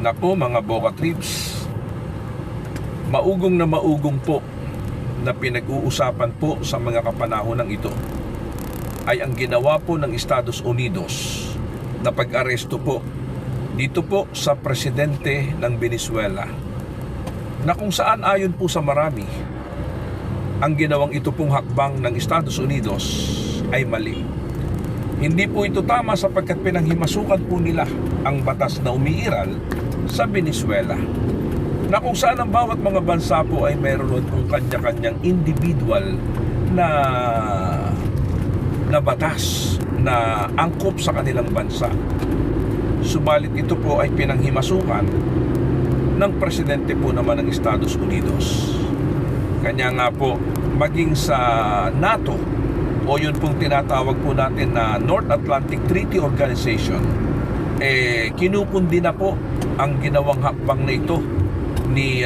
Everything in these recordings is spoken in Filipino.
Nako mga Boka Trips, maugong po na pinag-uusapan po sa mga kapanahonang ito ay ang ginawa po ng Estados Unidos na pag-aresto po dito po sa presidente ng Venezuela, na kung saan ayon po sa marami, ang ginawang ito pong hakbang ng Estados Unidos ay mali. Hindi po ito tama sapagkat pinanghimasukan po nila ang batas na umiiral sa Venezuela, na kung saan ang bawat mga bansa po ay mayroon kung kanya-kanyang individual na batas na angkop sa kanilang bansa. Subalit ito po ay pinanghimasukan ng presidente po naman ng Estados Unidos. Kanya nga po, maging sa NATO o yun pong tinatawag po natin na North Atlantic Treaty Organization, kinukundi na po ang ginawang hakbang na ito ni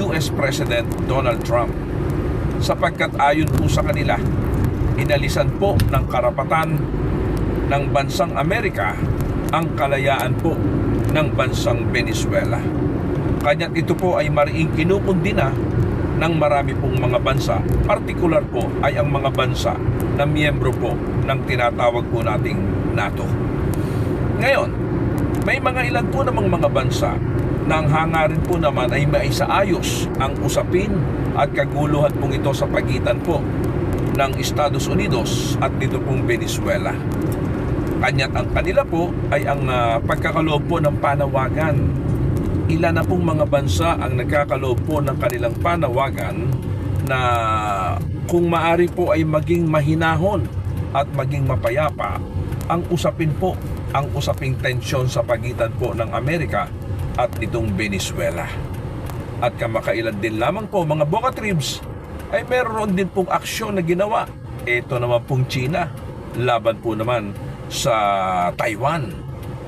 US President Donald Trump, sapagkat ayon po sa kanila, inalisan po ng karapatan ng bansang Amerika ang kalayaan po ng bansang Venezuela. Kanya't ito po ay mariing kinukundi na ng marami pong mga bansa, partikular po ay ang mga bansa na miyembro po ng tinatawag po nating NATO. Ngayon, may mga ilan po namang mga bansa na ang hangarin po naman ay maisaayos ang usapin at kaguluhan pong ito sa pagitan po ng Estados Unidos at dito pong Venezuela. Kanya't ang kanila po ay ang pagkakaloob po ng panawagan. Ilan na pong mga bansa ang nagkakaloob po ng kanilang panawagan na kung maari po ay maging mahinahon at maging mapayapa ang usapin po, ang usaping tensyon sa pagitan po ng Amerika at nitong Venezuela. At kamakailan din lamang po mga Boka Tribs ay meron din pong aksyon na ginawa. Ito naman pong China laban po naman sa Taiwan,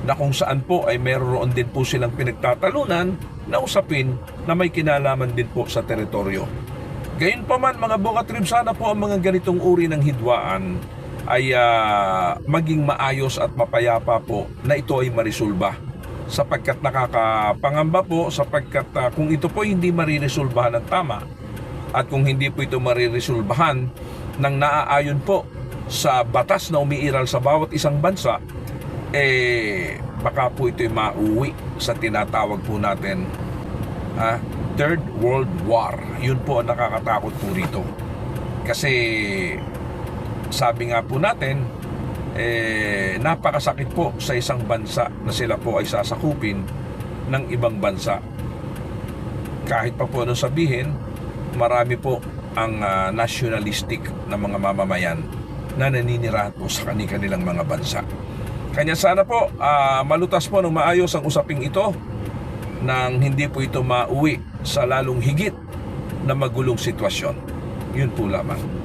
na kung saan po ay meron din po silang pinagtatalunan na usapin na may kinalaman din po sa teritoryo. Gayunpaman mga Boka Tribs, sana po ang mga ganitong uri ng hidwaan ay maging maayos at mapayapa po, na ito ay marisolba, sapagkat nakakapangamba po, sapagkat kung ito po hindi mariresolbahan ng tama at kung hindi po ito mariresolbahan ng naaayon po sa batas na umiiral sa bawat isang bansa, baka po ito'y mauwi sa tinatawag po natin Third World War. Yun po ang nakakatakot po rito. Kasi sabi nga po natin, napakasakit po sa isang bansa na sila po ay sasakupin ng ibang bansa. Kahit pa po nung sabihin, marami po ang nationalistic na mga mamamayan na naninirahan po sa kanilang mga bansa. Kanya sana po malutas po ng maayos ang usaping ito nang hindi po ito mauwi sa lalong higit na magulong sitwasyon. Yun po lamang.